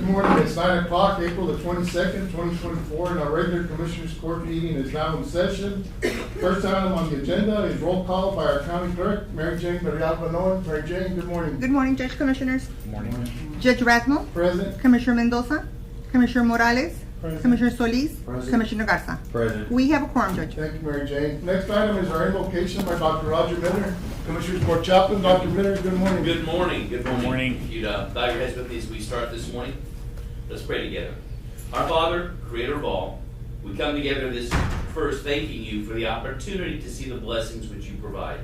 morning. It's 9 o'clock, April the 22nd, 2024, and our regular Commissioners Court meeting is now in session. First item on the agenda is roll call by our County Clerk, Mary Jane Villalba-Noen. Mary Jane, good morning. Good morning, Judge Commissioners. Good morning. Judge Rathmo. Present. Commissioner Mendoza. Commissioner Morales. Present. Commissioner Solis. Present. Commissioner Garza. Present. We have a quorum, Judge. Thank you, Mary Jane. Next item is our invocation by Dr. Roger Miller, Commissioners Court Chaplain. Dr. Miller, good morning. Good morning. Good morning. Good morning. If you'd bow your heads with me as we start this morning. Let's pray together. Our Father, Creator of all, we come together this first thanking you for the opportunity to see the blessings which you provide.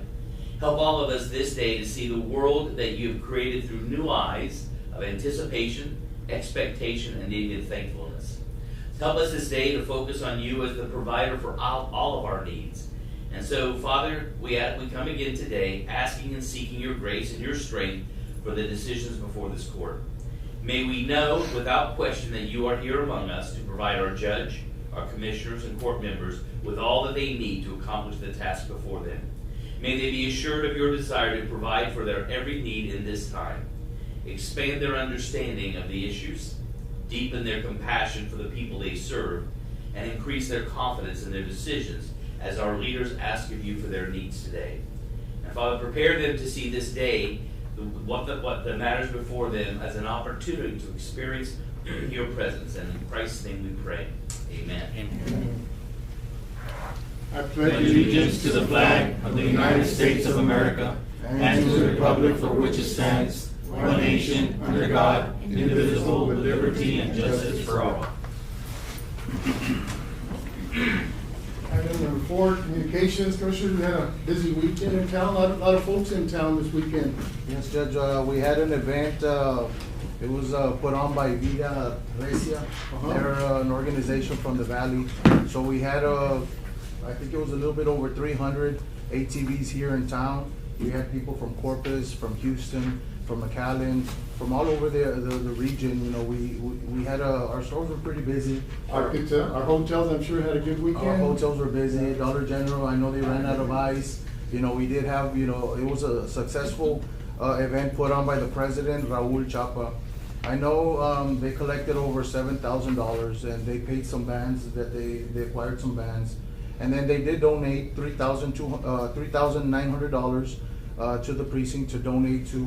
Help all of us this day to see the world that you have created through new eyes of anticipation, expectation, and even thankfulness. Help us this day to focus on you as the provider for all of our needs. And so, Father, we come again today asking and seeking your grace and your strength for the decisions before this court. May we know without question that you are here among us to provide our judge, our commissioners, and court members with all that they need to accomplish the task before them. May they be assured of your desire to provide for their every need in this time. Expand their understanding of the issues, deepen their compassion for the people they serve, and increase their confidence in their decisions as our leaders ask of you for their needs today. And Father, prepare them to see this day what the matters before them as an opportunity to experience your presence. And in Christ's name we pray. Amen. Amen. I pledge allegiance to the flag of the United States of America and to the republic for which it stands, one nation, under God, indivisible, with liberty and justice for all. Item number 4, communications. Commissioners, we had a busy weekend in town. A lot of folks in town this weekend. Yes, Judge. We had an event. It was put on by Vida Recia. They're an organization from the Valley. So we had, I think it was a little bit over 300 ATVs here in town. We had people from Corpus, from Houston, from McAllen, from all over the region. You know, we had our stores were pretty busy. Our hotels, I'm sure, had a good weekend. Our hotels were busy. Dollar General, I know they ran out of ice. You know, we did have, you know, it was a successful event put on by the president, Raul Chapa. I know they collected over $7,000 and they paid some bands that they acquired some bands. And then they did donate $3,900 to the precinct to donate to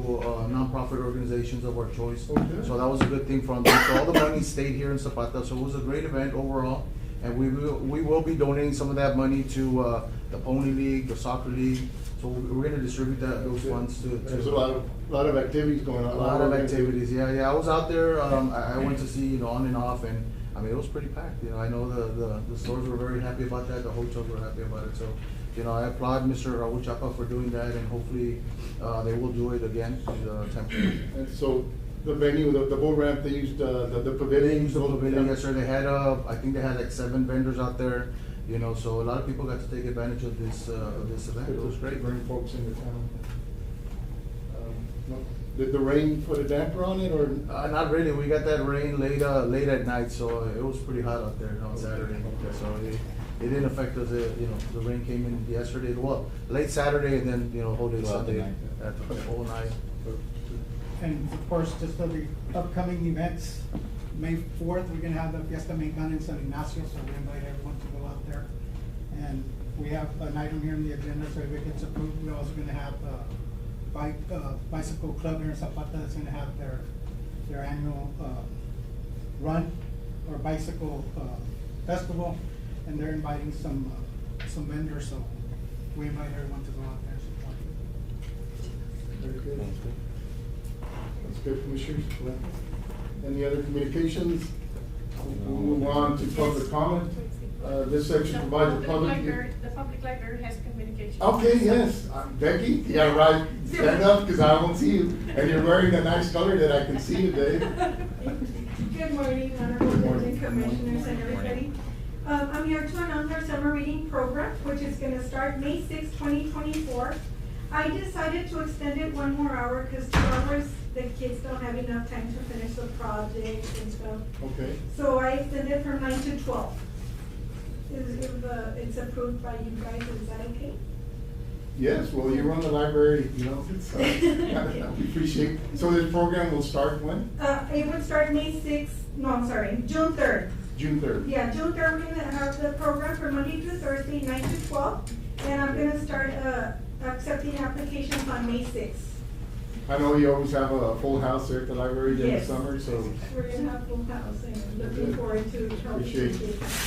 nonprofit organizations of our choice. Okay. So that was a good thing for them. So all the money stayed here in Zapata. So it was a great event overall. And we will be donating some of that money to the Pony League, the Soccer League. So we're going to distribute those funds to. There's a lot of activities going on. A lot of activities. Yeah. I was out there. I went to see, you know, on and off, and I mean, it was pretty packed. You know, I know the stores were very happy about that. The hotels were happy about it. So, you know, I applaud Mr. Raul Chapa for doing that, and hopefully they will do it again temporarily. And so the venue, the boat ramp, they used the pavilion. They used the pavilion, yes, sir. They had, I think they had like 7 vendors out there. You know, so a lot of people got to take advantage of this event. It was great. Bring folks into town. Did the rain put a damper on it, or? Not really. We got that rain late at night, so it was pretty hot out there on Saturday. Okay. So it didn't affect us. You know, the rain came in yesterday. Well, late Saturday, and then, you know, whole day Sunday, the whole night. And of course, just for the upcoming events, May 4th, we're gonna have the Fiesta Mexicana in San Ignacio, so we invite everyone to go out there. And we have an item here on the agenda, so if it gets approved, we're also gonna have bicycle club here in Zapata that's gonna have their annual run or bicycle festival, and they're inviting some vendors, so we invite everyone to go out there and support. Very good. That's good, Commissioners. Any other communications? We'll move on to public comment. This section provides the public. The public library has communication. Okay, yes. Becky, yeah, right. Stand up because I won't see you. And you're wearing a nice color that I can see today. Good morning, Honorable Judge and Commissioners and everybody. I'm here to announce our summer reading program, which is going to start May 6, 2024. I decided to extend it 1 more hour because 2 hours, the kids don't have enough time to finish the projects and stuff. Okay. So I extended from 9 to 12. If it's approved by you guys, is that okay? Yes, well, you run the library, you know, it's, we appreciate, so this program will start when? It would start May sixth, no, I'm sorry, June third. June third. Yeah, June third, we're gonna have the program from Monday through Thursday, 9 to 12, and I'm gonna start, accepting applications on May sixth. I know you always have a full house there at the library during the Yes. summer, so We're gonna have full house and looking forward to helping the kids.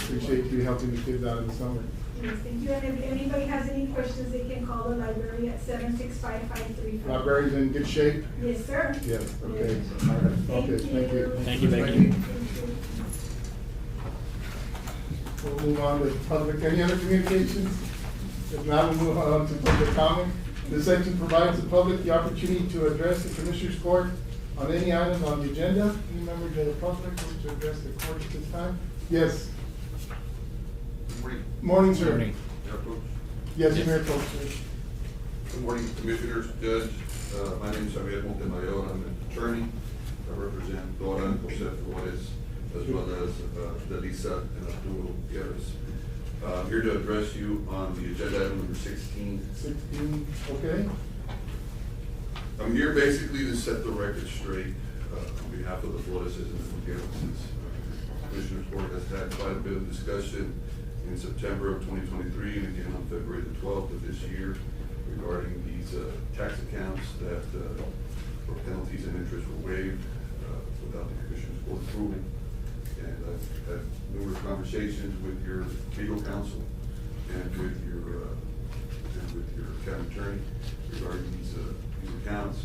appreciate you helping the kids out in the summer. Yes, thank you, and if anybody has any questions, they can call the library at 765-5335. Library's in good shape? Yes, sir. Yes, okay, all right, okay, thank you. Thank you, Becky. Thank you. We'll move on to public, any other communications? If not, we'll move on to public comment. This section provides the public the opportunity to address the Commissioners Court on any item on the agenda. Any members of the public wish to address the court at this time? Yes. Morning, sir. Morning. Yes, Yes. Mayor Coach. Good morning, Commissioners, Judge. My name is Javier Montemayor. I'm an attorney. I represent Dora and Jose Flores, as well as Delisa and Arturo Gutierrez. I'm here to address you on the agenda item number 16. 16, okay. I'm here basically to set the record straight on behalf of the Flores and Gutierrez's. Commissioners Court has had quite a bit of discussion in September of 2023 and again on February the 12th of this year regarding these tax accounts that for penalties and interest were waived without the Commissioners Court approval. And I've had numerous conversations with your legal counsel and with your county attorney regarding these accounts.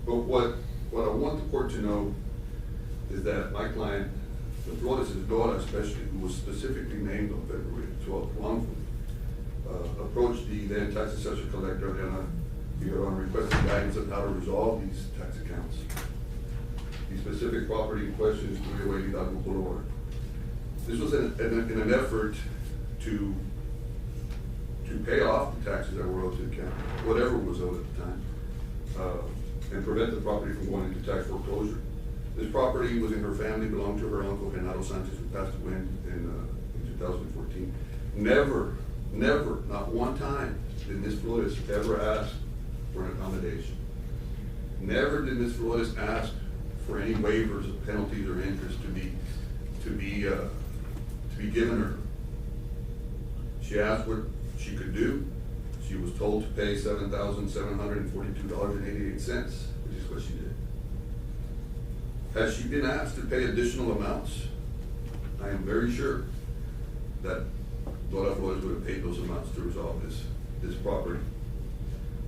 But what I want the court to know is that my client, the Flores' daughter especially, who was specifically named on February 12th wrongfully, approached the then tax assessor collector and requested guidance on how to resolve these tax accounts. The specific property in question is 308 Hidalgo Boulevard. This was in an effort to pay off the taxes that were owed to the county, whatever was owed at the time, and prevent the property from going into tax foreclosure. This property was in her family, belonged to her uncle, Renato Sanchez, who passed away in 2014. Never, not one time did Ms. Flores ever ask for an accommodation. Never did Ms. Flores ask for any waivers of penalties or interest to be given her. She asked what she could do. She was told to pay $7,742.88, which is what she did. Has she been asked to pay additional amounts? I am very sure that Dora Flores would have paid those amounts to resolve this property,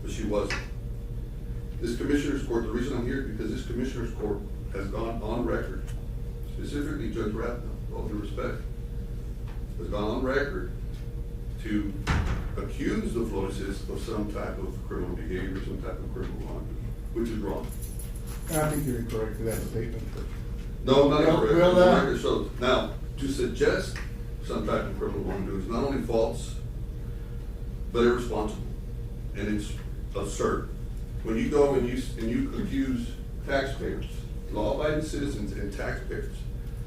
but she wasn't. This Commissioner's Court, the reason I'm here is because this Commissioner's Court has gone on record, specifically Judge Ratna, with all due respect, has gone on record to accuse the Flores of some type of criminal behavior, some type of criminal wrongdoing, which is wrong. I think you're incorrect with that statement. No, not Well, correct. well, The record shows. Now, to suggest some type of criminal wrongdoing is not only false, but irresponsible, and it's absurd. When you go and you accuse taxpayers, law-abiding citizens and taxpayers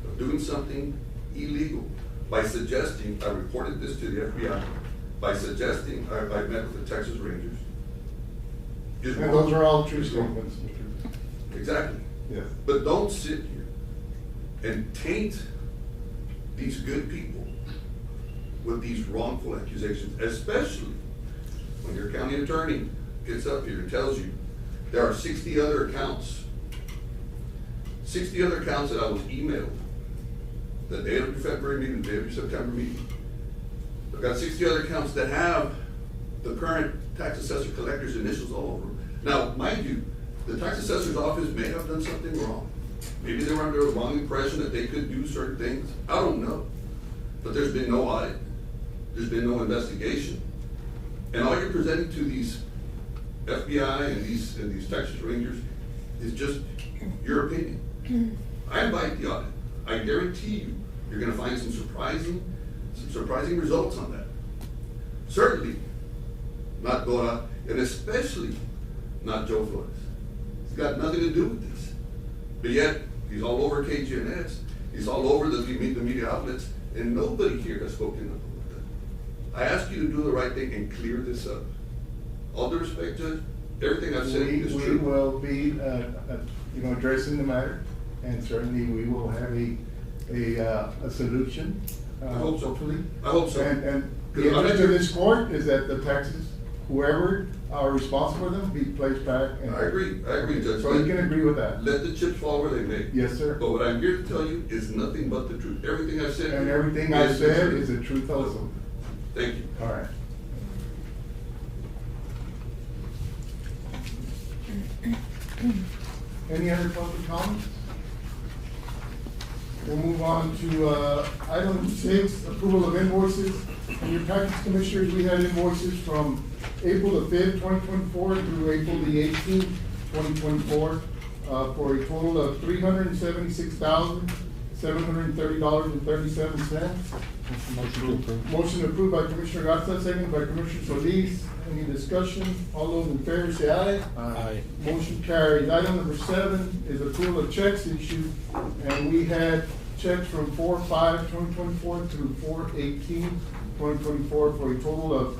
of doing something illegal by suggesting, I reported this to the FBI, by suggesting, I met with the Texas Rangers. is And wrong. those are all true statements, Mr. Exactly. Yes. But don't sit here and taint these good people with these wrongful accusations, especially when your county attorney gets up here and tells you there are 60 other accounts. 60 other accounts that I was emailed the day of your February meeting, the day of your September meeting. I've got 60 other accounts that have the current tax assessor collector's initials all over them. Now, mind you, the tax assessor's office may have done something wrong. Maybe they were under a wrong impression that they could do certain things. I don't know. But there's been no audit. There's been no investigation. And all you're presenting to these FBI and these Texas Rangers is just your opinion. I invite the audit. I guarantee you, you're gonna find some surprising results on that. Certainly not Dora, and especially not Joe Flores. It's got nothing to do with this. But yet, he's all over KGNS, he's all over the media outlets, and nobody here has spoken up about that. I ask you to do the right thing and clear this up. All due respect, Judge, everything I've said is We true. will be, addressing the matter, and certainly we will have a solution. I hope so. Hopefully. I hope so. And the Because I'm interest sure- of this court is that the taxes, whoever are responsible for them, be placed back. I agree, Judge. So you can agree with that? Let the chips fall where they may. Yes, sir. But what I'm here to tell you is nothing but the truth. Everything I said. And everything I is the said truth. is the truth also. Thank you. All right. Any other public comments? We'll move on to, item 6, approval of invoices. In your package, Commissioners, we had invoices from April the 5th, 2024 through April the 18th, 2024, for a total of $376,730.37. Motion to approve. Motion approved by Commissioner Garza, second by Commissioner Solis. Any discussion? All those in favor say aye. Aye. Motion carries. Item number 7 is approval of checks issued, and we had checks from 4/5/2024 through 4/18/2024 for a total of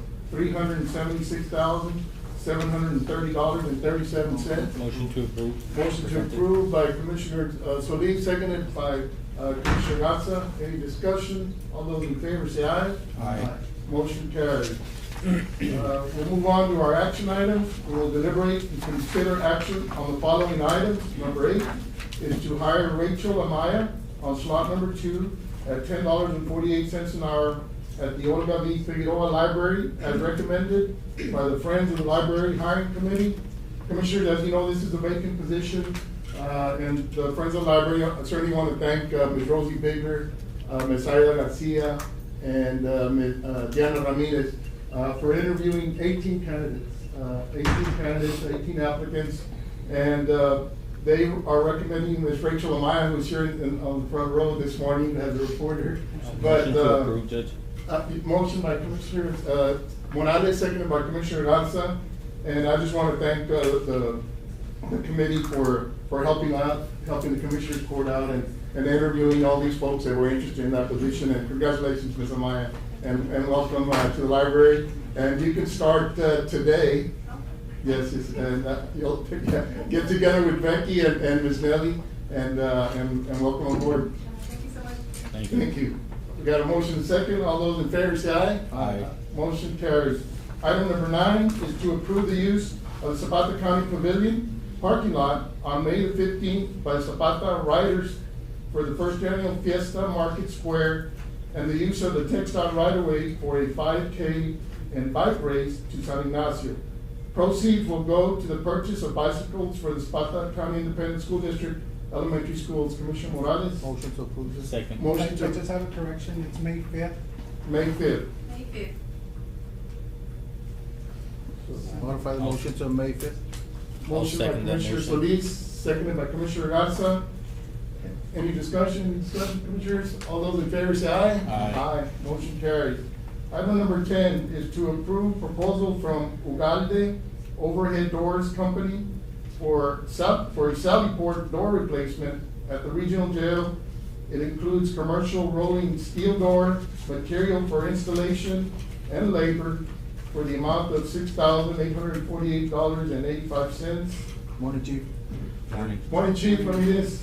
$376,730.37. Motion to approve. Motion to approve by Commissioner Solis, seconded by Commissioner Garza. Any discussion? All those in favor say aye. Aye. Motion carries. We'll move on to our action items. We will deliberate and consider action on the following items. Number 8 is to hire Rachel Amaya on slot number 2 at $10.48 an hour at the Olga V. Figueroa Library as recommended by the Friends of the Library Hiring Committee. Commissioners, as you know, this is a vacant position, and the Friends of the Library, I certainly want to thank Ms. Rosie Bigger, Ms. Aida Garcia, and Ms. Diana Ramirez for interviewing 18 candidates, 18 applicants, and they are recommending Ms. Rachel Amaya, who's here on the front row this morning as a reporter. But Motion to approve, Judge. motion by Commissioner Morales, seconded by Commissioner Garza, and I just want to thank the committee for helping the Commissioners Court out and interviewing all these folks that were interested in that position. And congratulations, Ms. Amaya, and welcome to the library. And you can start today. Yes, and you'll get together with Becky and Ms. Nelly, and welcome on board. Thank you so much. Thank you. Thank you. We got a motion and second. All those in favor say aye. Aye. Motion carries. Item number 9 is to approve the use of the Zapata County Pavilion parking lot on May the 15th by Zapata Riders for the first annual Fiesta Market Square, and the use of the TxDOT right-of-way for a 5K and bike race to San Ignacio. Proceeds will go to the purchase of bicycles for the Zapata County Independent School District Elementary Schools. Commissioner Morales? Motion to approve. Second. Motion I to just have a correction, it's May 5th. May 5th. May 5th. Modify the motion to May 5th. Motion by second that Commissioner motion. Solis, seconded by Commissioner Garza. Any discussion, Commissioners? All those in favor say aye. Aye. Motion carries. Item number 10 is to approve proposal from Ugalde Overhead Doors Company for a Sally Port door replacement at the regional jail. It includes commercial rolling steel door, material for installation, and labor for the amount of $6,848.85. Morning, Chief. Morning. Morning, Chief, let me just,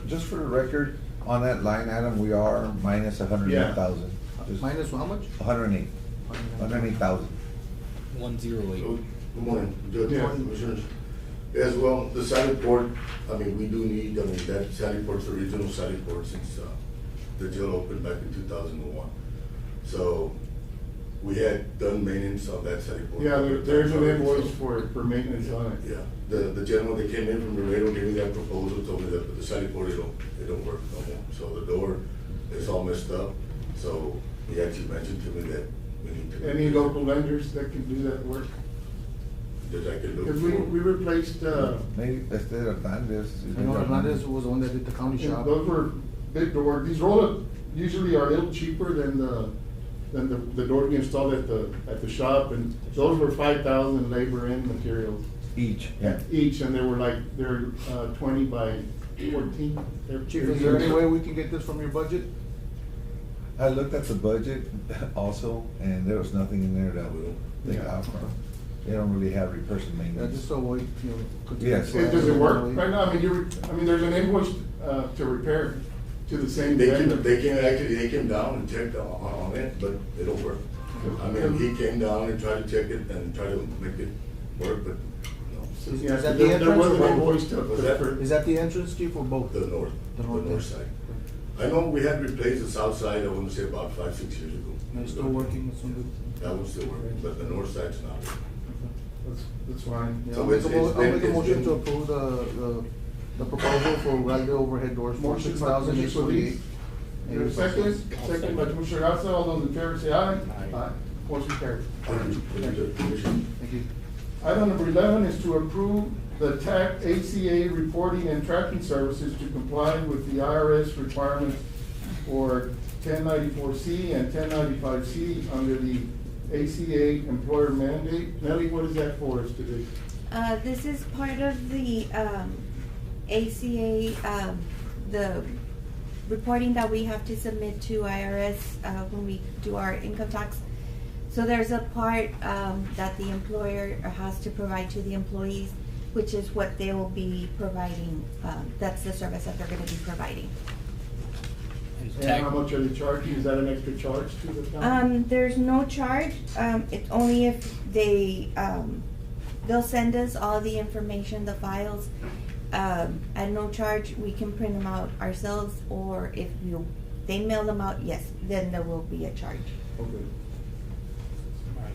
Just for the record, on that line item, we are minus 108,000. Minus how much? 108, 108,000. 108. Good morning, Judge, Yeah. Commissioners. As well, the Sally Port, I mean, we do need, that Sally Port's the original Sally Port since, the jail opened back in 2001. So, we had done maintenance on that Sally Port. yeah, there's an invoice for maintenance on it. Yeah, the gentleman that came in from Laredo gave me that proposal, told me that the Sally Port, it don't work no more. So the door is all messed up, so he actually mentioned to me that we need to. Any local vendors that can do that work? That I could look Because for. we replaced, Maybe Hernandez. I know Hernandez was the one that did the county shop. those were big doors. These roll-up usually are a little cheaper than the door we installed at the shop, and those were 5,000 labor and materials Each, yeah. each, and they're 20 by 14. Chief, is there any way we can get this from your budget? I looked at the budget also, and there was nothing in there that will take Yeah. out from. They don't really have repurchase Yeah, maintenance. just so we, Yes. Does it work right now? I mean, there's an invoice, to repair to the same vendor. They came down and checked on it, but it don't work. I mean, he came down and tried to check it and tried to make it work, but no. Yeah, Is that there the was an entrance or invoice to, Was that Is that the entrance, Chief, or both? The north north side. I know we had replaced the south side, I want to say about 5-6 years ago. And it's still working, it's still good? That one's still working, but the north side's not. that's fine. Yeah, So I'll make it's a mo- I'll make a been- motion to approve the proposal for Raleigh overhead doors for Motion by Commissioner Solis. Is there a second by Commissioner Garza, all those in favor say aye. Aye. Motion carried. Thank you. Item number 11 is to approve the TAC ACA reporting and tracking services to comply with the IRS requirements for 1094C and 1095C under the ACA employer mandate. Nelly, what is that for us today? This is part of the ACA, the reporting that we have to submit to IRS when we do our income tax. So there's a part that the employer has to provide to the employees, which is what they will be providing. That's the service that they're going to be providing. And how much are they charging? Is that an extra charge to the county? There's no charge. It's only if they'll send us all the information, the files, at no charge. We can print them out ourselves, or if they mail them out, yes, then there will be a charge. Okay.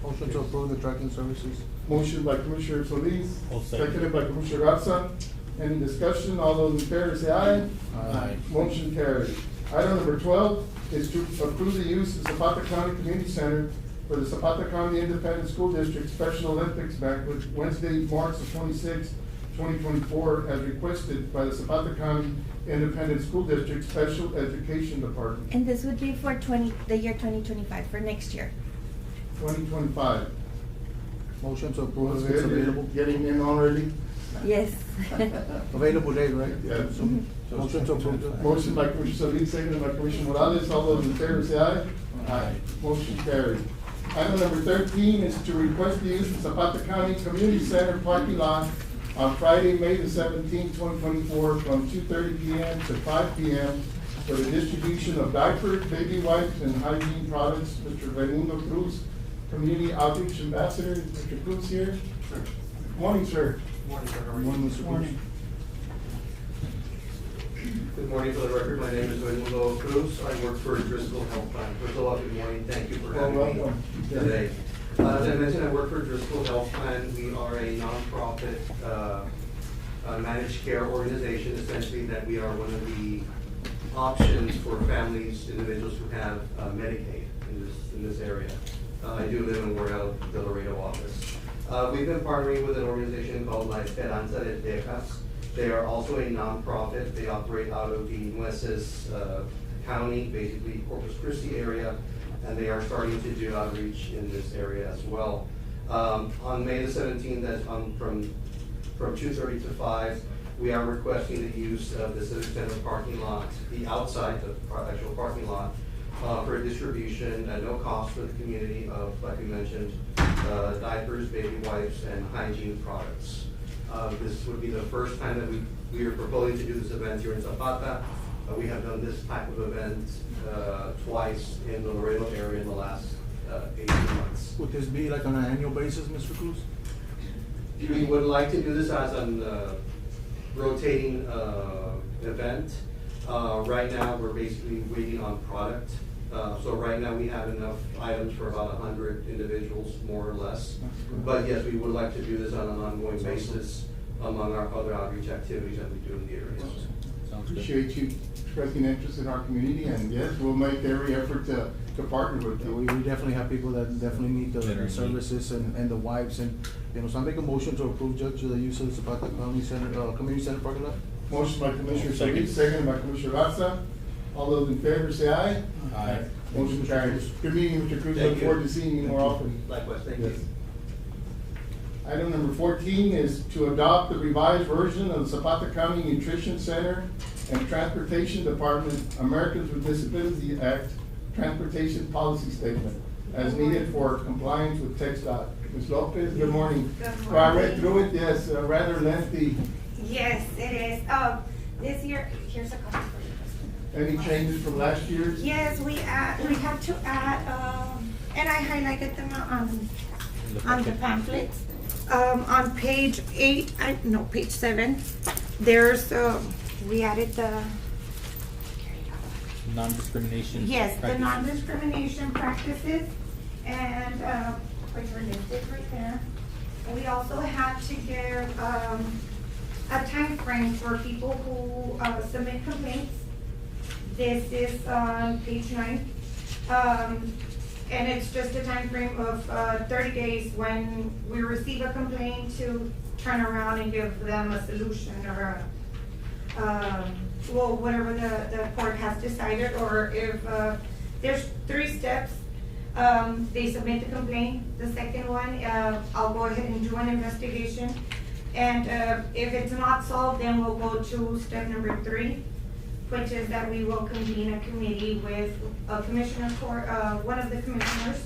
Motion to approve the tracking services? Motion by Commissioner Solis, I'll second. seconded by Commissioner Garza. Any discussion? All those in favor say aye. Aye. Motion carried. Item number 12 is to approve the use of Zapata County Community Center for the Zapata County Independent School District Special Olympics banquet Wednesday, March the 26th, 2024, as requested by the Zapata County Independent School District Special Education Department. And this would be for the year 2025, for next year. 2025. Motion to approve What's if it's good? available? Getting in already? Yes. Available date, right? Yeah. So, motion to approve. Motion by Commissioner Solis, seconded by Commissioner Morales. All those in favor say aye. Aye. Motion carried. Item number 13 is to request the use of Zapata County Community Center parking lot on Friday, May the 17th, 2024, from 2:30 p.m. to 5 p.m. for the distribution of diapers, baby wipes, and hygiene products. Mr. Raimundo Cruz, Community Outreach Ambassador. Mr. Cruz here. Morning, sir. Morning, sir. How are you? Morning, Mr. Cruz. Morning. Good morning, for the record, my name is Raimundo Cruz. I work for Driscoll Health Plan. First of all, good morning, thank you for having me welcome. today. As I mentioned, I work for Driscoll Health Plan. We are a nonprofit managed care organization, essentially, that we are one of the options for families, individuals who have Medicaid in this area. I do live and work out of the Laredo office. We've been partnering with an organization called La Esperanza de Texas. They are also a nonprofit. They operate out of the Nueces County, basically Corpus Christi area, and they are starting to do outreach in this area as well. On May the 17th, that's from 2:30 to 5, we are requesting the use of the Civic Center parking lot, the outside, the actual parking lot, for distribution at no cost for the community of, like we mentioned, diapers, baby wipes, and hygiene products. This would be the first time that we are proposing to do this event here in Zapata. We have done this type of event twice in the Laredo area in the last 18 months. Would this be like on an annual basis, Mr. Cruz? We would like to do this as a rotating event. Right now, we're basically waiting on product. So right now, we have enough items for about 100 individuals, more or less. But yes, we would like to do this on an ongoing basis among our other outreach activities that we do in the area. Appreciate you expressing interest in our community, and yes, we'll make every effort to partner with We you. definitely have people that definitely need That are the in services and the wipes, and, so I make a motion to approve, Judge, the use of the Zapata County Center, Community Center parking lot? Motion by Commissioner Solis, seconded by Commissioner Garza. All those in favor say aye. Aye. Motion carries. Good meeting, Mr. Cruz. Thank Look you. forward to seeing you more often. Likewise, thank Yes. you. Item number 14 is to adopt the revised version of the Zapata County Nutrition Center and Transportation Department Americans with Disabilities Act transportation policy statement as needed for compliance with TxDOT. Ms. Lopez, good morning. Good morning. Well, I read through it, yes, rather lengthy. Yes, it is. This year, here's a copy for you. Any changes from last year's? Yes, we have to add, and I highlighted them on the pamphlets. On page 8, page 7, there's, we added the, Non-discrimination. yes, the practices. non-discrimination practices, and, which are listed right there. We also have to give, a time frame for people who, submit complaints. This is on page 9. And it's just a time frame of 30 days when we receive a complaint to turn around and give them a solution or whatever the court has decided, or if there's 3 steps. They submit the complaint. The second one, I'll go ahead and do an investigation. And if it's not solved, then we'll go to step number 3, which is that we will convene a committee with a commissioner's court, one of the commissioners,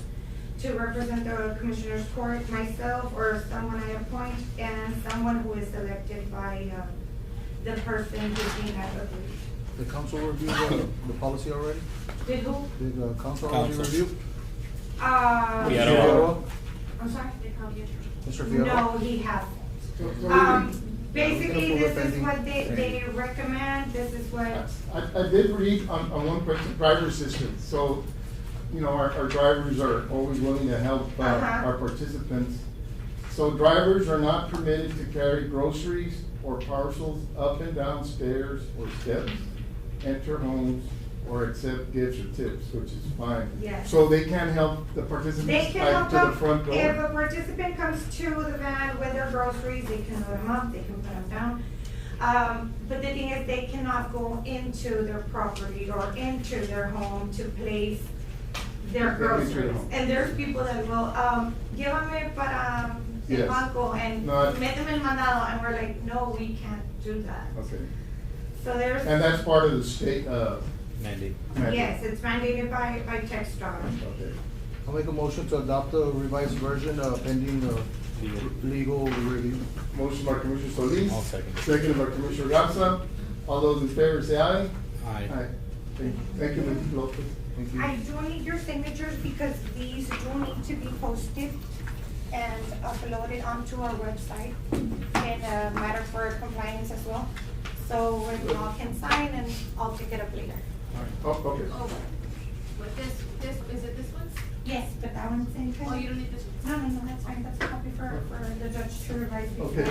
to represent the commissioner's court, myself, or someone I appoint, and someone who is selected by the person who's being advocated. The council reviewed the policy already? Did who? Did the council already review? Figueroa. I'm sorry? Mr. Figueroa? No, he hasn't. Basically, this is what they recommend, this is what. I did read on one question, driver assistance. So, you know, our drivers are always willing to help our participants. So drivers are not permitted to carry groceries or parcels up and down stairs or steps, enter homes, or accept gifts or tips, which is fine. Yes. So they can help the They participants can help to the them, front door? if a participant comes to the van with their groceries, they can load them up, they can put them down. But the thing is, they cannot go into their property or into their home to place their Into their groceries. home. And there's people that will, llévame para el Yes. banco and No, méteme el mandado, and we're like, no, we can't do that. Okay. So there's. And that's part of the state, Mandate. mandate? Yes, it's mandated by TxDOT. Okay. I'll make a motion to adopt the revised version pending legal review. Motion by Commissioner Solis. I'll second it. Seconded by Commissioner Garza. All those in favor say aye. Aye. Thank you, Ms. Lopez. Thank you. I do need your signatures because these do need to be posted and uploaded onto our website in a matter for compliance as well. So when y'all can sign, and I'll pick it up later. Oh, okay. Oh, with this, is it this one? Yes, but that one's in. Oh, you don't need this one? No, that's fine, that's a copy for the judge to revise. before. Okay,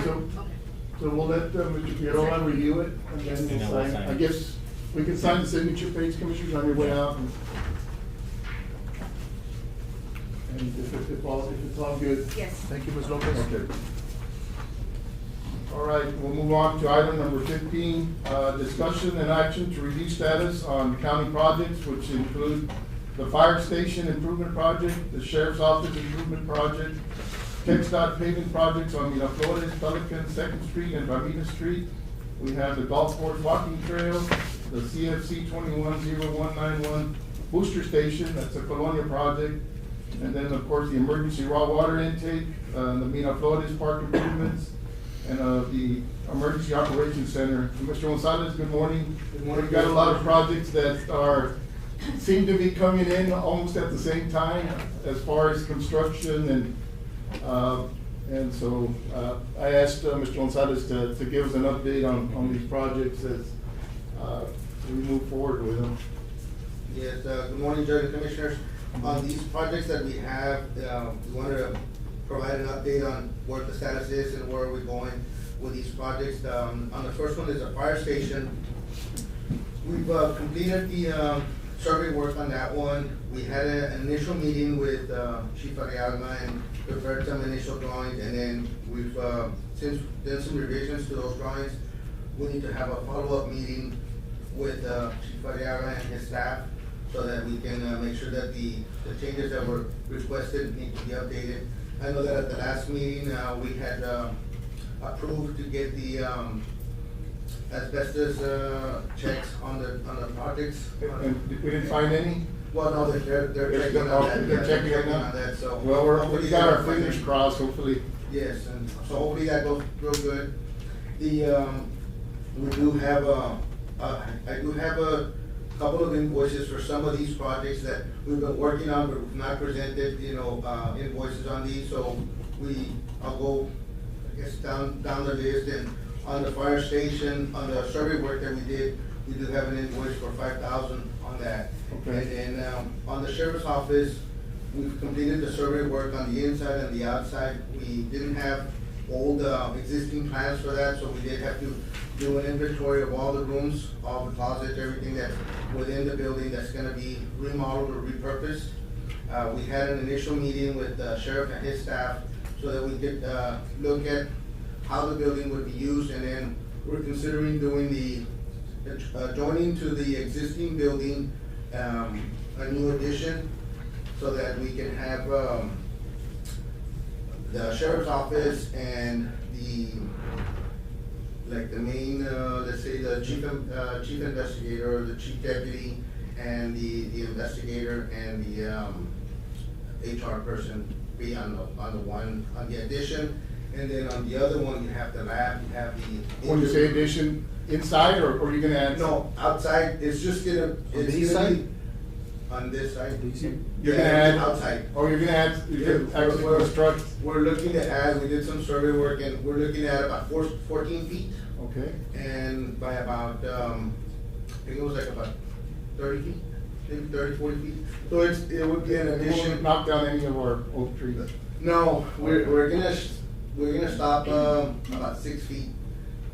so we'll let Mr. Figueroa review it, and then And then we'll we'll sign. sign I it. guess we can sign the signature page, Commissioners, on your way out. And if it's all good. Yes. Thank you, Ms. Lopez. Okay. All right, we'll move on to item number 15, discussion and action to review status on county projects, which include the fire station improvement project, the sheriff's office improvement project, TxDOT paving projects on Miraflores, Pelican, Second Street, and Ramita Street. We have the golf course walking trail, the CFC 210191 booster station, that's a Colonia project. And then, of course, the emergency raw water intake, the Miraflores park improvements, and the Emergency Operations Center. Mr. Gonzalez, good morning. Good morning. We've got a lot of projects that seem to be coming in almost at the same time as far as construction, and so I asked Mr. Gonzalez to give us an update on these projects as we move forward with them. Yes, good morning, Judge and Commissioners. On these projects that we have, we wanted to provide an update on where the status is and where we're going with these projects. On the first one is a fire station. We've completed the survey work on that one. We had an initial meeting with Chief Arriaga and prepared some initial drawings, and then we've since done some revisions to those drawings. We need to have a follow-up meeting with Chief Arriaga and his staff, so that we can make sure that the changes that were requested need to be updated. I know that at the last meeting, we had approved to get the asbestos checks on the projects. And we didn't find any? Well, no, they're checking on that. They're checking They're on that? that, so. Well, we got our hopefully fingers crossed, hopefully. Yes, and so hopefully that goes real good. We do have I do have a couple of invoices for some of these projects that we've been working on, but we've not presented, invoices on these, so I'll go, I guess, down the list, and on the fire station, on the survey work that we did, we do have an invoice for 5,000 on that. Okay. And on the sheriff's office, we've completed the survey work on the inside and the outside. We didn't have old existing plans for that, so we did have to do an inventory of all the rooms, all the closets, everything that's within the building that's gonna be remodeled or repurposed. We had an initial meeting with the sheriff and his staff so that we could look at how the building would be used, and then we're considering doing joining to the existing building, a new addition, so that we can have the sheriff's office and the main, let's say the chief investigator, or the chief deputy, and the investigator and the HR person be on the addition, and then on the other one you have the lab, you have the. When you say addition, inside, or are you gonna add? No, outside. It's just gonna. On this side? On this side. You're gonna add outside. Oh, you're gonna add. You're gonna actually construct. We're looking to add. We did some survey work, and we're looking at about 14 feet. Okay. And by about, I think it was like about 30 feet, maybe 30, 40 feet. So it would be an addition. Won't knock down any of our oak trees. No, we're gonna stop about 6 feet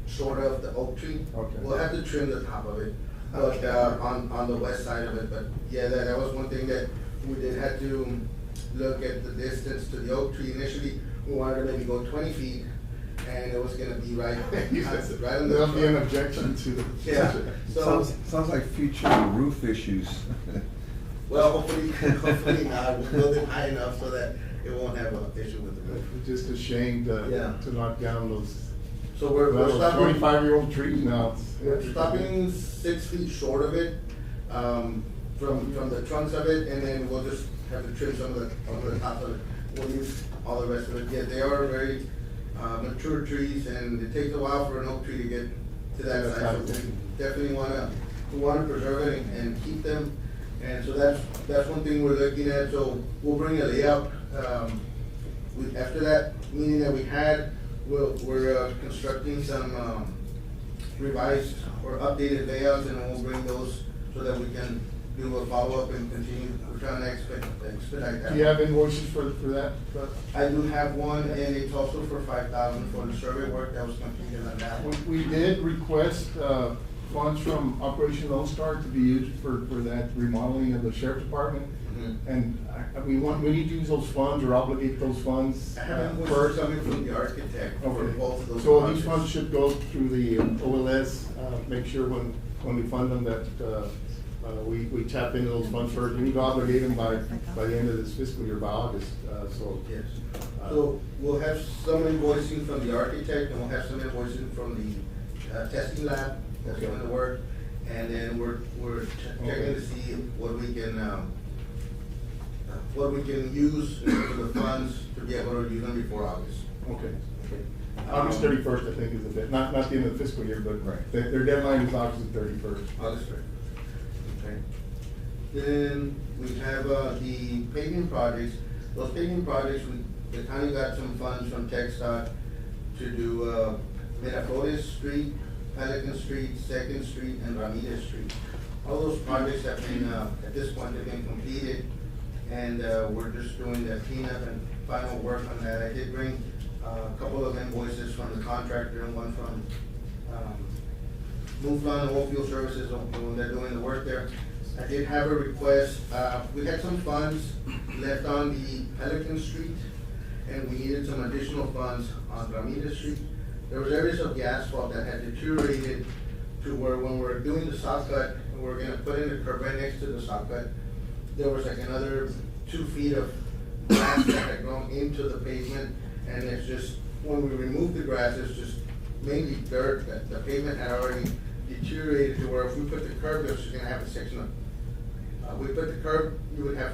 short of the oak tree. Okay. We'll have to trim the top of it, but on the west side of it. But yeah, that was one thing that we did have to look at the distance to the oak tree. Initially, we wanted to maybe go 20 feet. And it was gonna be right on the. There'll be an objection to the. Yeah. So Sounds like future roof issues. well, hopefully not. We'll build it high enough so that it won't have an issue with the roof. It's just a shame Yeah. to knock down those. So we're stopping. 25-year-old trees now. We're stopping 6 feet short of it, from the trunks of it, and then we'll just have to trim some of the top of it. We'll use all the rest of it. Yeah, they are very mature trees, and it takes a while for an oak tree to get to that size. So we definitely wanna preserve it and keep them. And so that's one thing we're looking at. So we'll bring a layout. After that meeting that we had, we're constructing some revised or updated layouts, and we'll bring those so that we can do a follow-up and continue. We're trying to expedite that. Do you have invoices for that? I do have one, and it's also for 5,000 for the survey work that was completed on that one. We did request funds from Operation Lone Star to be used for that remodeling of the sheriff's department. And we need to use those funds or obligate those funds I have invoices first. coming from the architect for Okay. both of those So projects. these funds should go through the OLS, make sure when we fund them that we tap into those funds first. We need to obligate them by the end of this fiscal year, by August, so. Yes. So we'll have some invoicing from the architect, and we'll have some invoicing from the testing lab that's Okay. doing the work. And then we're checking to see what we can use for the funds to be able to use them before August. Okay. August 31st, I think, is the bit, not the end of the fiscal year, but their deadline is August 31st. August 3rd. Okay. Then we have the paving projects. Those paving projects, the county got some funds from TxDOT to do Miraflores Street, Pelican Street, Second Street, and Ramirez Street. All those projects have been, at this point, have been completed, and we're just doing the cleanup and final work on that. I did bring a couple of invoices from the contractor and one from Mouflon Oilfield Services, when they're doing the work there. I did have a request. We had some funds left on the Pelican Street, and we needed some additional funds on Ramirez Street. There was areas of the asphalt that had deteriorated to where when we're doing the saw cut, and we're gonna put in the curb right next to the saw cut, there was like another 2 feet of grass that had grown into the pavement, and it's just, when we removed the grass, it's just mainly dirt. That the pavement had already deteriorated to where if we put the curb, it's just gonna have a section of We put the curb, you would have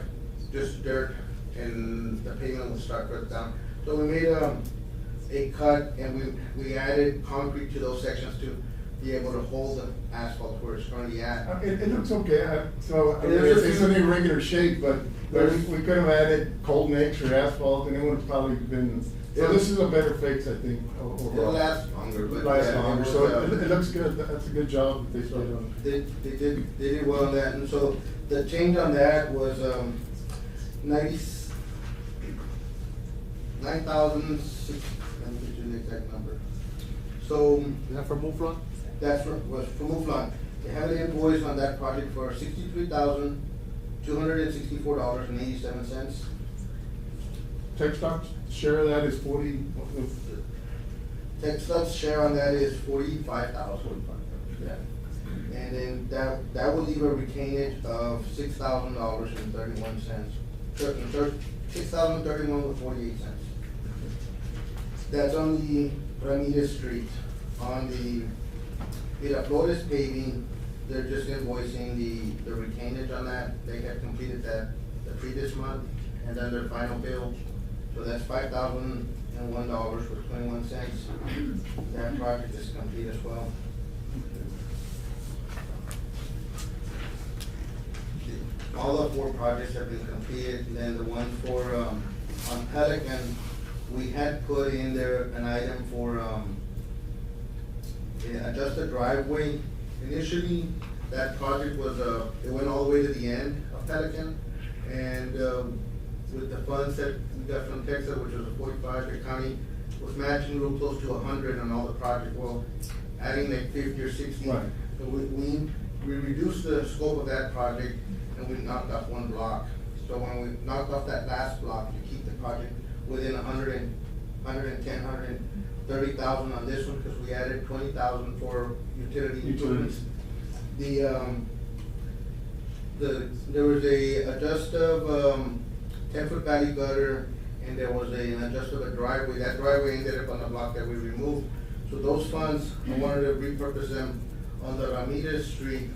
just dirt and the pavement would start further down. So we made a cut and we added concrete to those sections to be able to hold the asphalt where it's currently at. It looks okay, so, There's it's just- in irregular shape, but we could have added cold mix or asphalt, and it would have probably been, so this is a better fix, I think, overall. It'll last longer, but. Lasts yeah, longer, it so was, it looks good, that's a good job that they did on it. They did well on that, and so the change on that was, 9,000, let me get you the exact number. So. Is that for Muflon? Was for Muflon. They have an invoice on that project for $63,264.87. TechStop's share of that is 40, TechStop's share on that is 45,000. Yeah. And then that will leave a retainage of $6,000.31. $6,031.48. That's on the Ramirez Street. On the Flores paving, they're just invoicing the retainage on that. They had completed that the previous month, and then their final bill. So that's $5,001.21. That project is complete as well. All the 4 projects have been completed, and then the one for, on Pelican, we had put in there an item for, adjust the driveway. Initially, that project was, it went all the way to the end of Pelican, and, with the funds that we got from Texas, which was a 45, the county was matching real close to 100 on all the project, well, adding like 50 or 60. Right. So we reduced the scope of that project, and we knocked off 1 block. So when we knocked off that last block, to keep the project within 110, 130,000 on this one, because we added 20,000 for utility improvements. There was a adjust of 10-foot valley gutter, and there was an adjust of a driveway. That driveway ended up on the block that we removed. So those funds, I wanted to repurpose them on the Ramirez Street,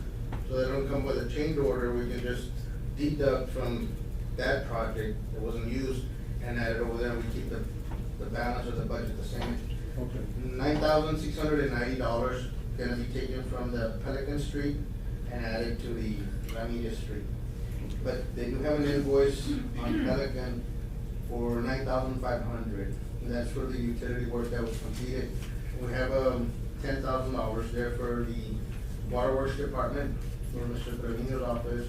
so they don't come with a change order. We can just deduct from that project that wasn't used and add it over there, and we keep the balance of the budget the same. Okay. $9,690 gonna be taken from the Pelican Street and added to the Ramirez Street. But they do have an invoice on Pelican for $9,500, and that's for the utility work that was completed. We have, $10,000 there for the waterworks department, for Mr. Trevino's office,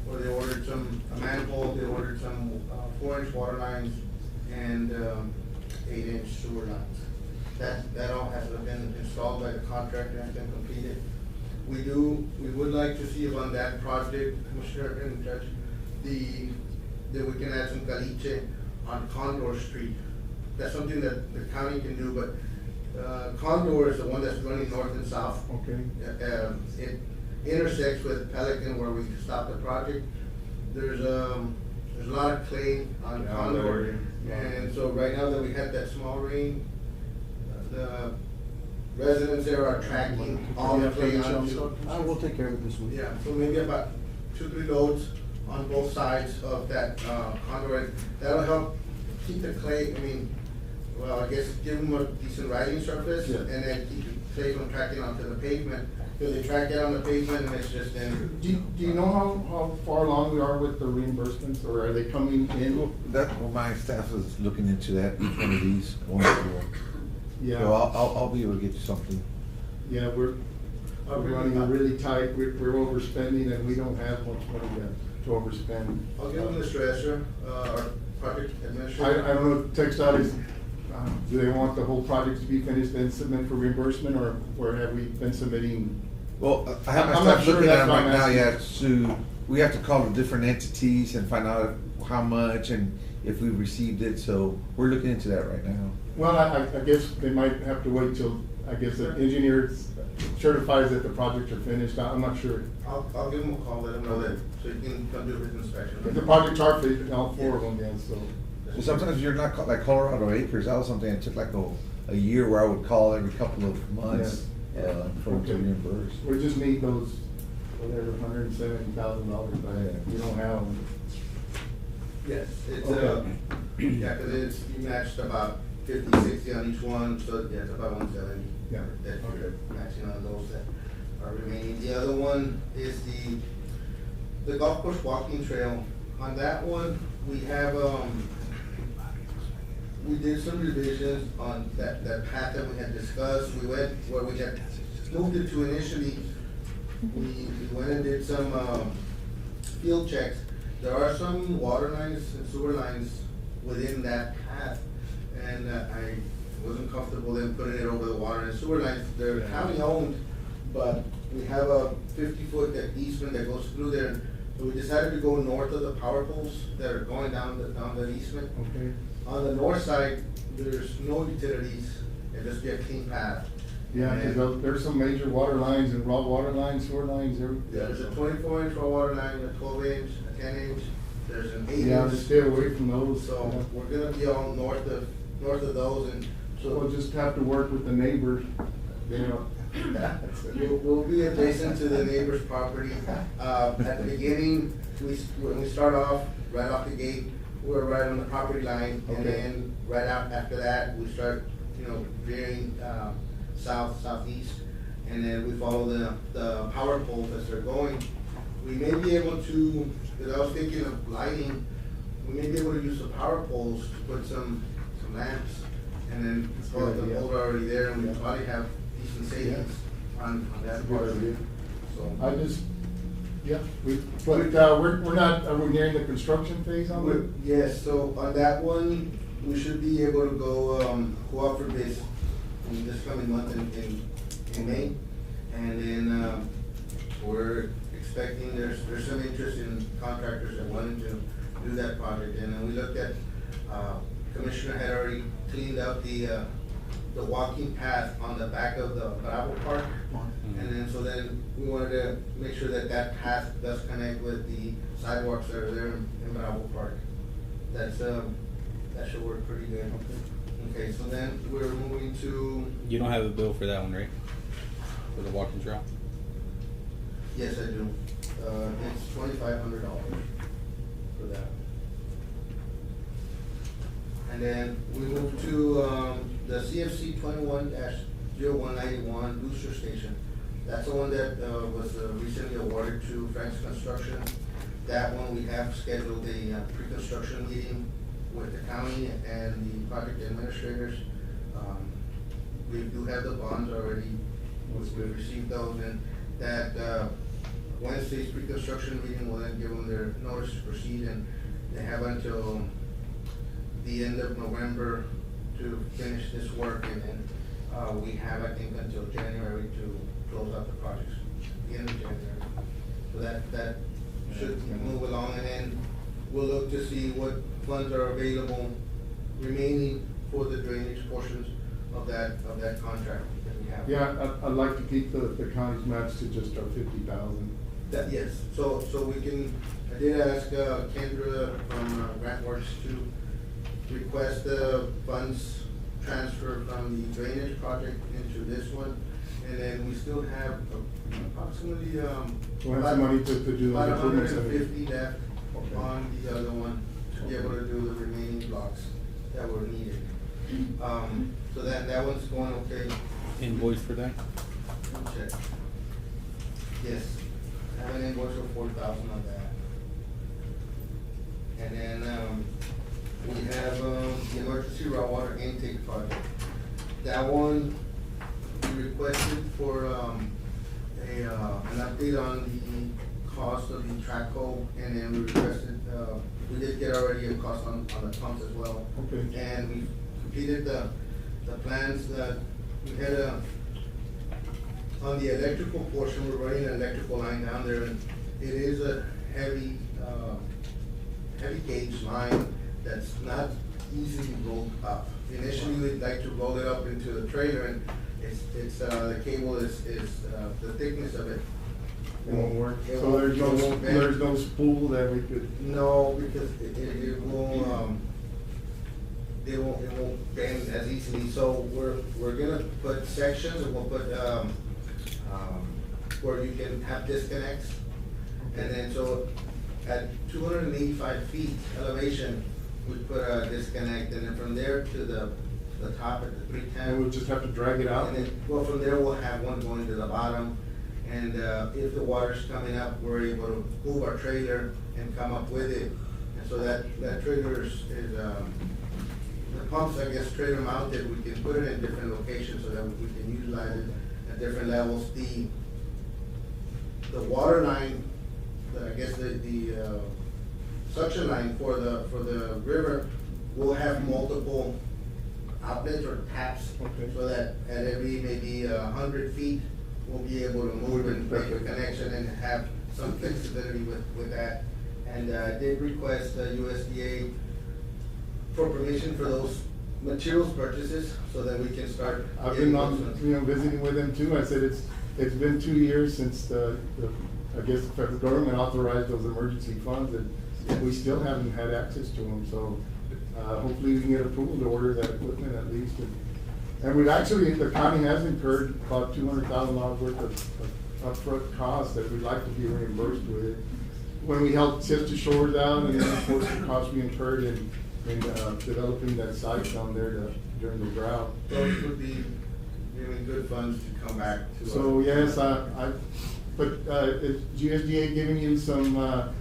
where they ordered a manhole, they ordered some 4-inch water lines, and 8-inch sewer lines. That all has been installed by the contractor and been completed. We would like to see if on that project, Commissioner and Judge, that we can add some caliche on Condor Street. That's something that the county can do, but Condor is the one that's running north and south. Okay. It intersects with Pelican where we stopped the project. There's a lot of clay on Condor, and so right now that we had that small rain, the residents there are tracking all the clay onto. I will take care of it this week. Yeah, so maybe about 2-3 loads on both sides of that conduit. That'll help keep the clay, I guess give them a decent riding surface, Yeah. and then keep the clay from tracking onto the pavement. Because they track it on the pavement and it's just in. Do you know how far along we are with the reimbursements, or are they coming in? My staff is looking into that, each one of these, one by one. Yeah. So I'll be able to get you something. Yeah, we're running really tight, we're overspending, and we don't have much money to overspend. I'll give them Mr. Escher, our project administrator. I don't know, TechStop is, do they want the whole project to be finished, then submit for reimbursement, or have we been submitting? Well, I have my I'm not staff sure, looking at that's them why right I'm now, asking. yeah, so we have to call the different entities and find out how much and if we received it, so we're looking into that right now. Well, I guess they might have to wait till, I guess, the engineer certifies that the projects are finished, I'm not sure. I'll give him a call, let him know that, so he can come do his inspection. But the projects are finished, all 4 of them, yeah, so. So sometimes you're not, like Colorado Acres, that was something that took like a year where I would call every couple of months, for them to Okay. reimburse. We just need those So they're $170,000, but you don't have them. Yes, it's, Okay. yeah, cause it's, you matched about 50, 60 on each one, so yeah, it's about 170. Yeah. That you're matching on those that are remaining. The other one is the golf course walking trail. On that one, we have, we did some revisions on that path that we had discussed. We went where we had moved it to initially. We went and did some, field checks. There are some water lines and sewer lines within that path, and I wasn't comfortable then putting it over the water and sewer lines. They're county owned, but we have a 50-foot easement that goes through there. So we decided to go north of the power poles that are going down the easement. Okay. On the north side, there's no utilities, it'll just be a clean path. Yeah, because there's some major water lines and raw water lines, sewer lines, everything. Yeah, there's a 24-inch raw water line, a 12-inch, a 10-inch, there's an 8-inch. Yeah, just stay away from those. So we're gonna be all north of those, and so. We'll just have to work with the neighbors, you know. We'll be adjacent to the neighbor's property. At the beginning, when we start off, right off the gate, we're right on the property line, and Okay. then right out after that, we start, veering, southeast, and then we follow the power poles as they're going. We may be able to, because I was thinking of lighting, we may be able to use the power poles to put some lamps, and then the poles are already there, and we probably have decent savings on that part of it. So I just, yeah, we're not, are we nearing the construction phase on it? Yes, so on that one, we should be able to go out for bids in this coming month in May. And then, we're expecting, there's some interest in contractors that wanted to do that project. And then we looked at, Commissioner had already cleaned up the walking path on the back of the Bravo Park. And then, so then we wanted to make sure that path does connect with the sidewalks that are there in Bravo Park. That's, that should work pretty good. Okay, so then we're moving to. You don't have a bill for that one, right? For the walking trail? Yes, I do. It's $2,500 for that. And then we move to, the CFC 21-0191 booster station. That's the one that, was recently awarded to Frank's Construction. That one, we have scheduled a pre-construction meeting with the county and the project administrators. We do have the bonds already, we've received those, and that, Wednesday's pre-construction meeting will then give them their notice to proceed, and they have until the end of November to finish this work, and then, we have, I think, until January to close out the projects, the end of January. So that should move along, and then we'll look to see what funds are available remaining for the drainage portions of that contract that we have. Yeah, I'd like to keep the county's match to just our 50,000. That, yes, so we can, I did ask, Kendra from GrantWorks to request the funds transfer from the drainage project into this one, and then we still have approximately, We'll have some money to do those about improvements of it. 150 left on the other one to be able to do the remaining blocks that were needed. So that one's going okay. Invoice for that? Check. Yes, I have an invoice of 4,000 on that. And then, we have, the emergency raw water intake project. That one, we requested for, an update on the cost of the track hole, and then we requested, we did get already a cost on the pumps as well. Okay. And we completed the plans that we had on the electrical portion, we're running an electrical line down there, and it is a heavy gauge line that's not easily rolled up. Initially, we'd like to roll it up into the trailer, and it's the cable is the thickness of it. It won't work. It So won't bend. there's no spool that we could. No, because it won't, it won't bend as easily, so we're gonna put sections, and we'll put, where you can have disconnects. And then so at 285 feet elevation, we put a disconnect, and then from there to the top at the 310. And we'll just have to drag it out? And then, well, from there, we'll have one going to the bottom, and if the water's coming up, we're able to move our trailer and come up with it. And so that trailer is the pumps, I guess, trailer mounted. We can put it in different locations so that we can utilize it at different levels. The water line, I guess the suction line for the river will have multiple outlets or taps, Okay. so that at every maybe 100 feet, we'll be able to move and make a connection and have some flexibility with that. And I did request USDA for permission for those materials purchases, so that we can start. I've getting been those on, ones. visiting with them too. I said it's been 2 years since I guess the federal government authorized those emergency funds, and we still haven't had access to them, so hopefully we can get approval to order that equipment at least. And we've actually, the county has incurred about $200,000 worth of upfront costs that we'd like to be reimbursed with it. When we helped sift the shores out, and then of course the costs we incurred in developing that site down there during the drought. Those would be really good funds to come back to. So yes, but is USDA giving you some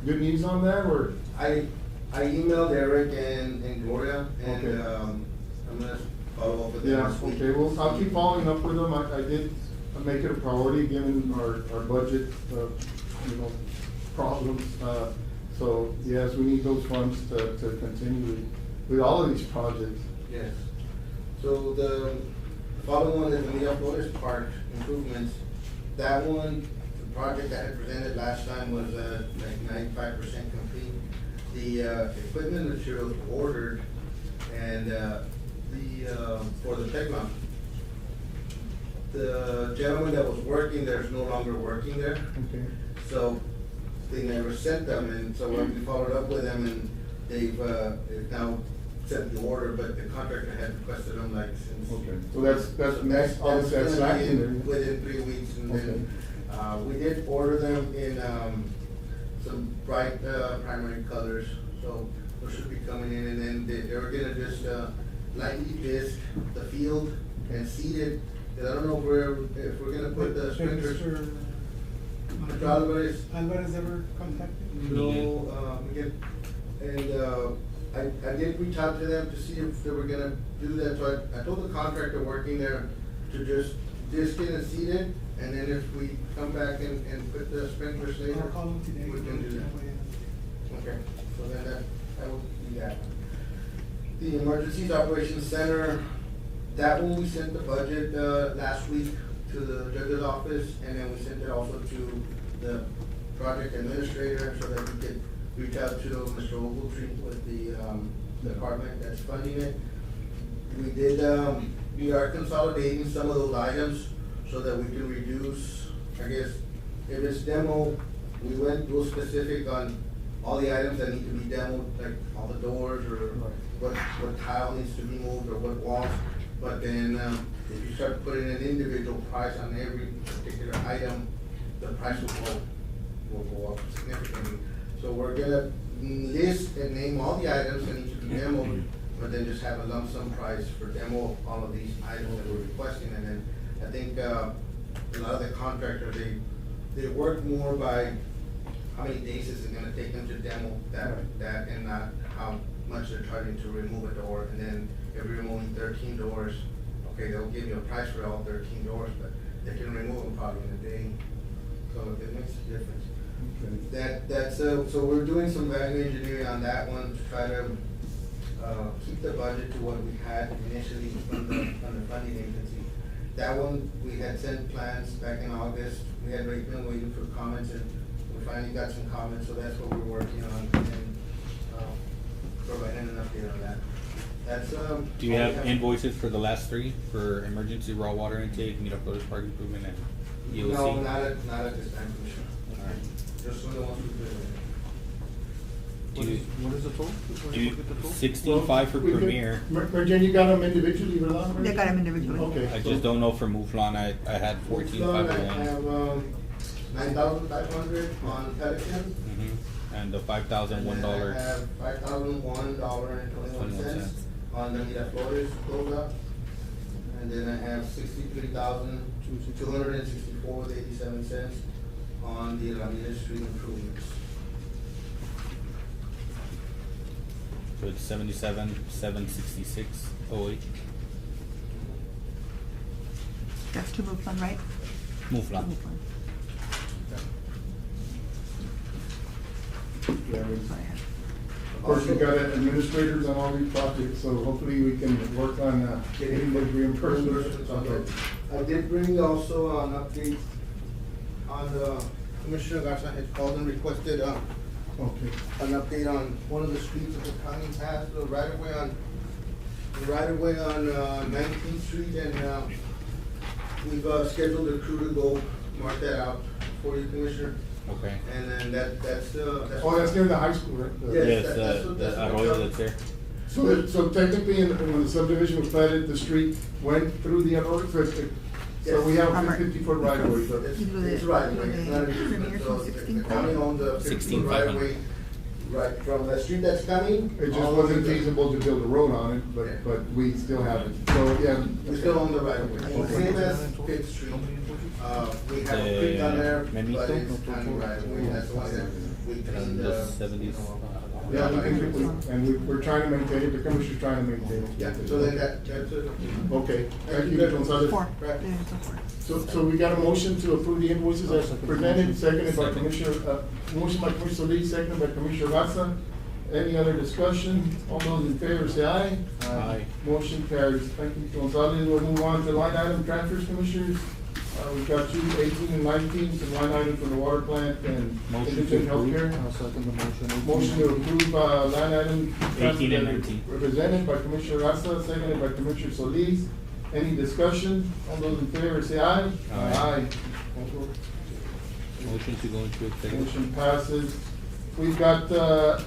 good news on that, or? I emailed Eric and Gloria, and Okay. I'm gonna follow up with them Yeah, this week. okay, well, I'll keep following up with them. I did make it a priority, given our budget, problems. So, yes, we need those funds to continue with all of these projects. Yes. So the following one is the Miraflores Park improvements. That one, the project I had presented last time was like 95% complete. The equipment materials were ordered, and for the tech mount. The gentleman that was working there is no longer working there. Okay. So they never sent them, and so when we followed up with them, and they've now sent the order, but the contractor had requested them like since. Okay, so that's next, obviously that's gonna be lacking there. within 3 weeks, and then, we did order them in, some bright, primary colors, so those should be coming in, and then they were gonna just, lightly disc the field and seed it. And I don't know if we're gonna put the sprinklers. Mr. Alvarez ever contacted? No, again, and, I did reach out to them to see if they were gonna do that, so I told the contractor working there to just disc it and seed it, and then if we come back and put the sprinklers later, I'll call them today. we can do that. Okay, so then that will be that. The Emergencies Operations Center, that one we sent the budget, last week to the judge's office, and then we sent it also to the project administrator so that we could reach out to Mr. Ogletree with the department that's funding it. We did, we are consolidating some of those items so that we can reduce, I guess, if it's demo, we went real specific on all the items that need to be demoed, like all the doors or what tile needs to be moved or what walls. But then, if you start putting an individual price on every particular item, the price will go up significantly. So we're gonna list and name all the items that need to be demoed, but then just have a lump sum price for demo of all of these items that we're requesting. And then I think, a lot of the contractors, they work more by how many days is it gonna take them to demo that and not how much they're charging to remove a door. And then if you're removing 13 doors, okay, they'll give you a price for all 13 doors, but they can remove them probably in a day. So it makes a difference. Okay. That's so we're doing some value engineering on that one to try to keep the budget to what we had initially from the funding agency. That one, we had sent plans back in August. We had been waiting for comments, and we finally got some comments, so that's what we're working on, and providing an update on that. That's Do you have invoices for the last three, for emergency raw water intake, Miraflores Park improvement, and EOC? No, not at this time, Commissioner. All right. Just the ones we put in. What is the total? Do you, 16.5 for We could- Premier. Mary Jane, you got them individually, ¿verdad? They got them individually. Okay. I just don't know for Mouflon, I had 14.5 I of one. have, $9,500 on Pelican. And the And $5,001. then I have $5,001.21 on the Miraflores closeout. And then I have $63,264.87 on the Ramirez Street improvements. So it's 77,766.08. That's to move fund, right? Move To on. move fund. Yeah, we- Go ahead. Of course, you've got administrators on all these projects, so hopefully we can work on getting the reimbursements. Okay. I did bring also an update on the, Commissioner Garza had called and requested, Okay. an update on one of the streets that the county has, the right of way on 19th Street, and, we've, scheduled a crew to go mark that out for you, Commissioner. Okay. And then that's. Oh, that's near the high school, right? Yes, Yes, that's what- the that's what arroyo I'm- that's there. So technically, when the subdivision was platted, the street went through the road, so we have a Robert, 50-foot right of way. So- It's, You do the- it's right you away, do it's the not an premiere easement, from so the 16. county owns the 50-foot 16,500. right away, right, from the street that's coming. It just all the way wasn't to- feasible to build a road on it, but we still have it, so, yeah. We still own the right of way, Okay. same as Fifth Street, we have a creek on there, but Memito? it's county right of way, that's why that we cleaned The the. 70s. Yeah, we're trying to maintain it, the commissioner's trying to maintain it. Yeah, so then that's it. Okay, thank you, Gonzalez. Four. Right. Yeah, it's a four. So we got a motion to approve the invoices as presented, seconded by Commissioner, motion by Commissioner Solis, seconded by Commissioner Garza. Any other discussion? All those in favor say aye. Aye. Motion carries. Thank you, Gonzalez. We'll move on to line item transfers, Commissioners. We've got 18 and 19, some line items from the water plant and Motion to indigent approve. healthcare. I'll second the motion. Motion to approve, line item. 18 and 19. Represented by Commissioner Garza, seconded by Commissioner Solis. Any discussion? All those in favor say aye. Aye. Motion to go into executive. Motion passes. We've got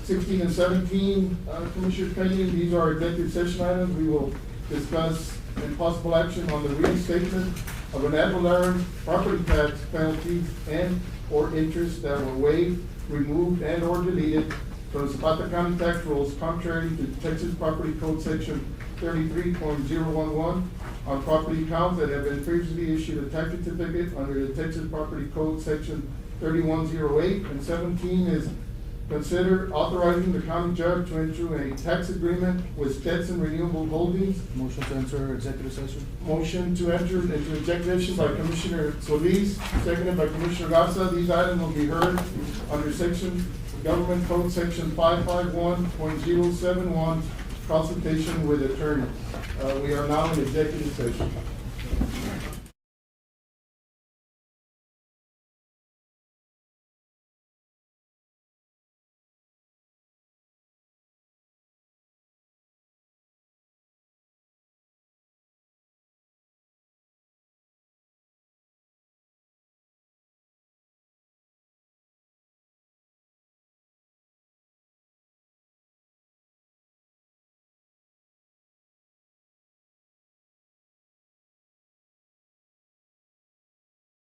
16 and 17, Commissioner Kenny, these are executive session items. We will discuss in possible action on the reinstatement of an ad valorem property tax penalties and/or interest that were waived, removed, and/or deleted from the Zapata County tax rules contrary to Texas Property Code Section 33.011 on property accounts that have been previously issued a tax certificate under the Texas Property Code Section 3108. And 17 is consider authorizing the county judge to enter a tax agreement with Stetson Renewable Holdings. Motion to enter executive session. Motion to enter into executive session by Commissioner Solis, seconded by Commissioner Garza. These items will be heard under section, Government Code Section 551.071, consultation with attorney. We are now in executive session.